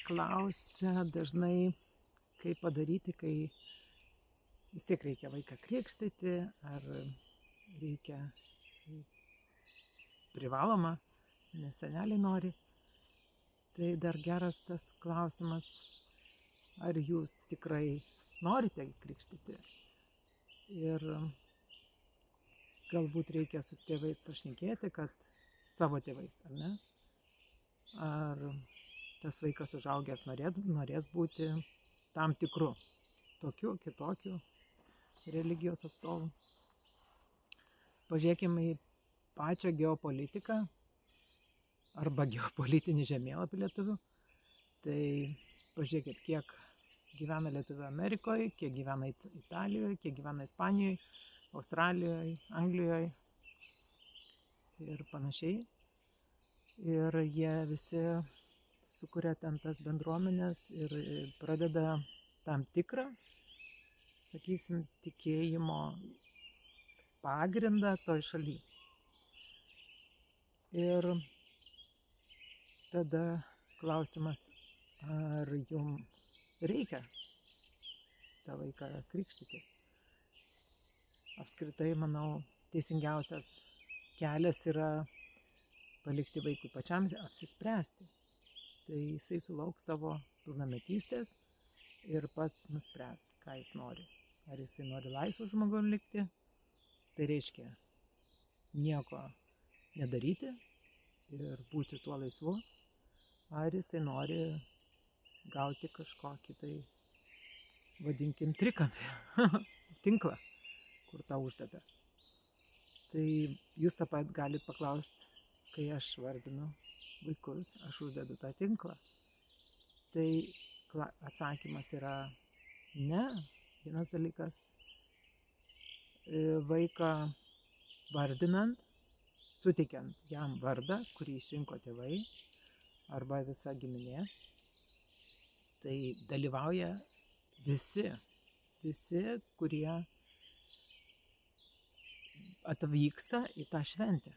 klausia dažnai, kaip padaryti, kai vis tiek reikia vaiką krikštyti, ar reikia privaloma, nes seneliai nori. Tai dar geras tas klausimas, ar jūs tikrai norite krikštyti. Ir galbūt reikia su tėvais pašnekėti, kad savo tėvais, ar ne? Ar tas vaikas užaugęs norės būti tam tikru, tokiu, kitokiu religijos atstovu. Pažiūrėkime į pačią geopolitiką arba geopolitinį žemėlapį lietuvių. Tai pažiūrėkit, kiek gyvena lietuvių Amerikoje, kiek gyvena Italijoje, kiek gyvena Ispanijoje, Australijoje, Anglijoje ir panašiai. Ir jie visi sukuria ten tas bendruomenės ir pradeda tam tikrą, sakysim, tikėjimo pagrindą toj šaly. Ir tada klausimas, ar jum reikia tą vaiką krikštyti. Apskritai, manau, teisingiausias kelias yra palikti vaikui pačiam apsispręsti. Tai jisai sulauks savo pilnametystės ir pats nuspręs, ką jis nori. Ar jisai nori laisvų žmogum likti, tai reiškia nieko nedaryti ir būti tuo laisvu, ar jisai nori gauti kažkokį tai, vadinkim, trikampį, tinklą, kur tą uždeda. Tai jūs tą pat galit paklausti, kai aš vardinu vaikus, aš uždedu tą tinklą. Tai atsakymas yra ne. Vienas dalykas, vaiką vardinant, suteikiant jam vardą, kurį išrinko tėvai arba visa giminė, tai dalyvauja visi, kurie atvyksta į tą šventę.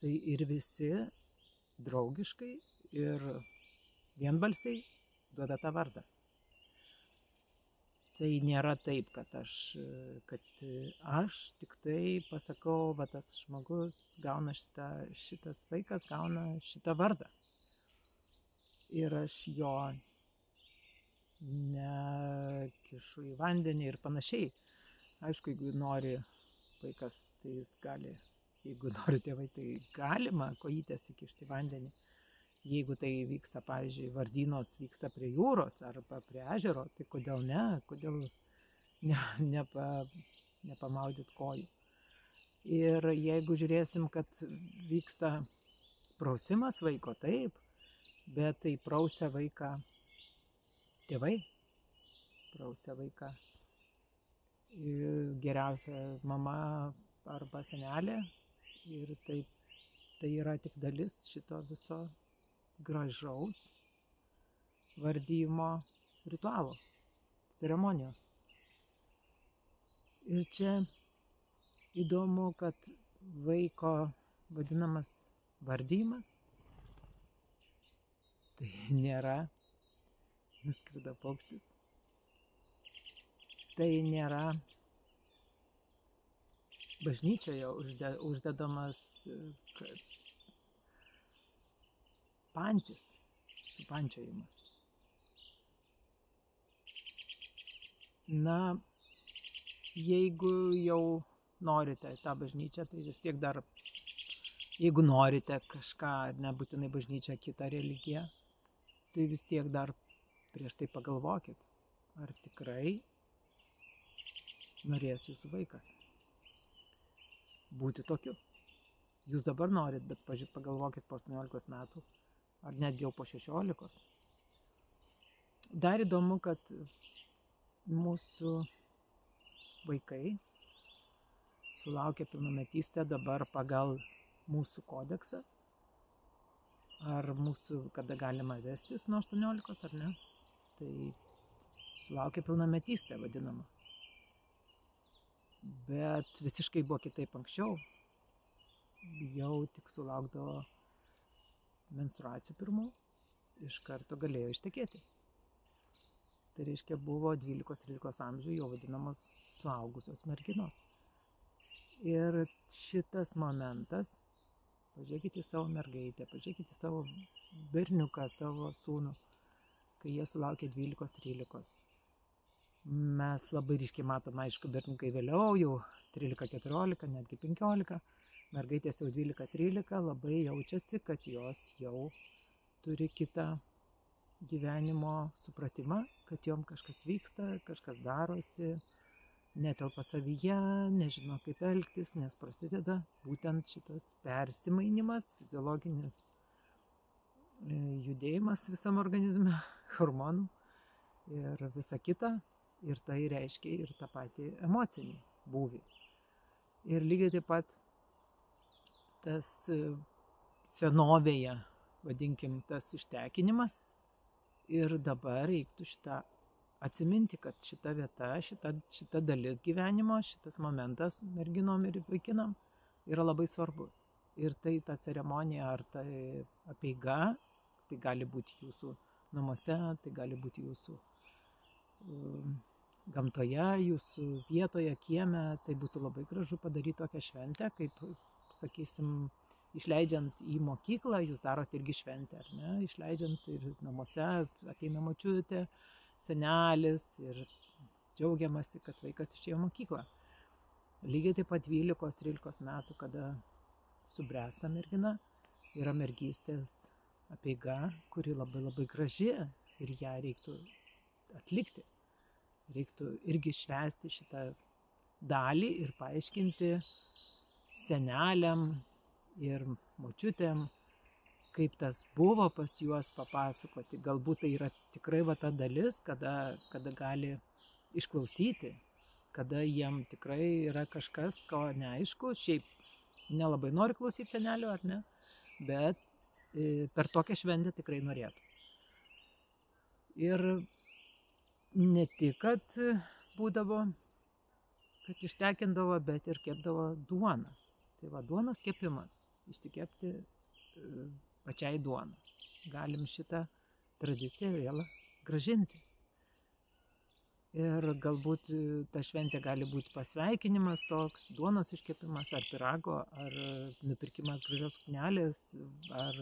Tai ir visi draugiškai ir vienbalsiai duoda tą vardą. Tai nėra taip, kad aš tik tai pasakau, va tas žmogus gauna šitas vaikas gauna šitą vardą. Ir aš jo nekišu į vandenį ir panašiai. Aišku, jeigu nori vaikas, tai jis gali, jeigu nori tėvai, tai galima kojytės įkišti į vandenį. Jeigu tai vyksta, pavyzdžiui, vardynos vyksta prie jūros arba prie ežero, tai kodėl ne? Kodėl nepamaudyt kojų? Ir jeigu žiūrėsim, kad vyksta prausimas vaiko, taip, bet tai prausia vaiką tėvai, prausia vaiką geriausia mama arba senelė. Ir tai yra tik dalis šito viso gražaus vardyjimo ritualo, ceremonijos. Ir čia įdomu, kad vaiko vadinamas vardyjimas tai nėra nuskrido paukštis. Tai nėra bažnyčioje uždedamas pantis, supančiojimas. Na, jeigu jau norite tą bažnyčią, tai vis tiek dar, jeigu norite kažką, nebūtinai bažnyčią, kitą religiją, tai vis tiek dar prieš tai pagalvokit, ar tikrai norės jūsų vaikas būti tokiu. Jūs dabar norit, bet pagalvokit po 18 metų, ar netgi jau po 16. Dar įdomu, kad mūsų vaikai sulaukia pilnametystę dabar pagal mūsų kodeksą, ar mūsų, kada galima vestis nuo 18, ar ne, tai sulaukia pilnametystę vadinama. Bet visiškai buvo kitaip anksčiau. Jau tik sulaukdavo menstruacijų pirmų iš karto galėjo ištekėti. Tai reiškia, buvo 12-13 amžių jau vadinamos suaugusios merginos. Ir šitas momentas, pažiūrėkite į savo mergaitę, pažiūrėkite į savo berniuką, savo sūnų, kai jie sulaukė 12-13. Mes labai ryškiai matom, aišku, berniukai vėliau, jau 13-14, netgi 15, mergaitės jau 12-13, labai jaučiasi, kad jos jau turi kitą gyvenimo supratimą, kad jom kažkas vyksta, kažkas darosi, netelpa savyje, nežino kaip elgtis, nes prasideda būtent šitas persimainimas, fiziologinis judėjimas visam organizme, hormonų ir visa kita, ir tai reiškia ir tą patį emocinį būvį. Ir lygiai taip pat tas senovėje, vadinkim, tas ištekinimas, ir dabar reiktų šitą atsiminti, kad šita vieta, šita dalis gyvenimo, šitas momentas merginom ir vaikinam yra labai svarbus. Ir tai ta ceremonija ar tai apeiga, tai gali būti jūsų namuose, tai gali būti jūsų gamtoje, jūsų vietoje, kieme, tai būtų labai gražu padaryti tokią šventę, kaip, sakysim, išleidžiant į mokyklą, jūs darot irgi šventę, ar ne? Išleidžiant ir namuose ateina močiutė, senelis ir džiaugiamasi, kad vaikas išėjo į mokyklą. Lygiai taip pat 12-13 metų, kada subręsta mergina, yra mergystės apeiga, kuri labai labai graži ir ją reiktų atlikti. Reiktų irgi švęsti šitą dalį ir paaiškinti seneliam ir močiutėm, kaip tas buvo pas juos, papasakoti. Galbūt tai yra tikrai va ta dalis, kada gali išklausyti, kada jiem tikrai yra kažkas, ko neaišku, šiaip nelabai nori klausyti senelio, ar ne, bet per tokią šventę tikrai norėtų. Ir ne tik, kad būdavo, kad ištekindavo, bet ir kepdavo duoną. Tai va, duonos kepimas. Išsikepti pačiai duoną. Galim šitą tradiciją vėl gražinti. Ir galbūt ta šventė gali būti pasveikinimas toks, duonos iškepimas, ar pirago, ar nupirkimas gražios suknelės, ar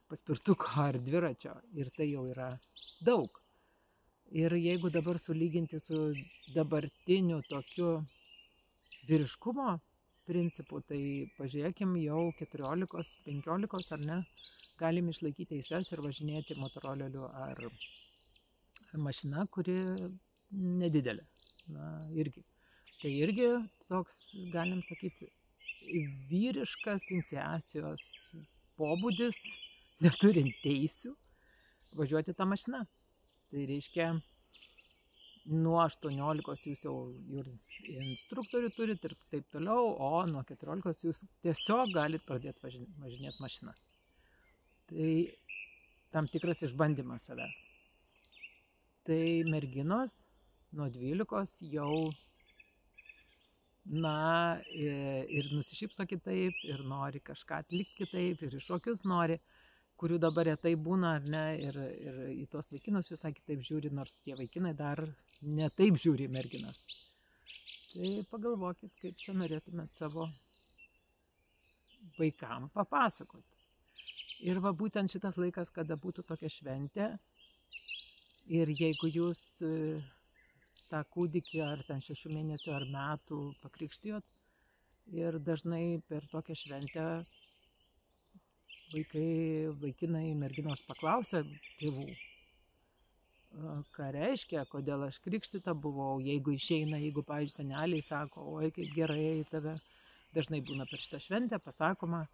paspirtuko, ar dviračio. Ir tai jau yra daug. Ir jeigu dabar sulyginti su dabartiniu tokiu vyriškumo principų, tai pažiūrėkim, jau 14-15 ar ne, galim išlaikyti teises ir važinėti motoroleriu ar mašina, kuri nedidelė. Na, irgi. Tai irgi toks, galim sakyti, vyriškas iniciacijos pobūdis, neturint teisių, važiuoti tą mašiną. Tai reiškia, nuo 18 jūs jau instruktorių turit ir taip toliau, o nuo 14 jūs tiesiog galit pradėti važinėti mašiną. Tai tam tikras išbandymas savęs. Tai merginos nuo 12 jau, na, ir nusišypso kitaip, ir nori kažką atlikti kitaip, ir šokius nori, kurių dabar retai būna, ar ne, ir į tos vaikinus visai kitaip žiūri, nors tie vaikinai dar ne taip žiūri merginas. Tai pagalvokit, kaip čia norėtumėt savo vaikam papasakoti. Ir va būtent šitas laikas, kada būtų tokia šventė, ir jeigu jūs tą kūdikį ar ten 6 mėnesių ar metų pakrikštijot, ir dažnai per tokią šventę vaikinai, merginos paklausia tėvų, ką reiškia, kodėl aš krikštyta buvau, jeigu išeina, jeigu, pavyzdžiui, seneliai sako, oi, kaip gerai tave, dažnai būna per šitą šventę, pasakoma,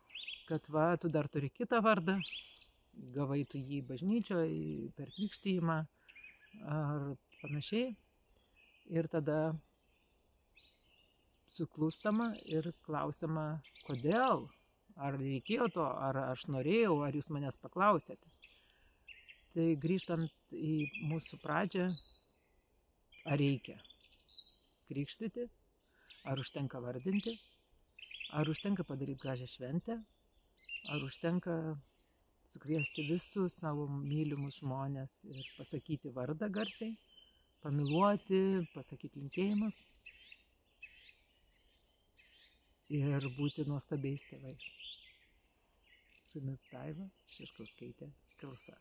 kad va, tu dar turi kitą vardą, gavai tu jį bažnyčioje per krikštijimą ar panašiai, ir tada suklūstama ir klausima, kodėl, ar reikėjo to, ar aš norėjau, ar jūs manęs paklausėte. Tai grįžtant į mūsų pradžią, ar reikia krikštyti, ar užtenka vardinti, ar užtenka padaryti gražią šventę, ar užtenka sukviesti visus savo mylimus žmones ir pasakyti vardą garsiai, pamyluoti, pasakyti linkėjimus ir būti nuostabiais tėvais. Su jumis Daiva Šeškauskaitė Skelsa.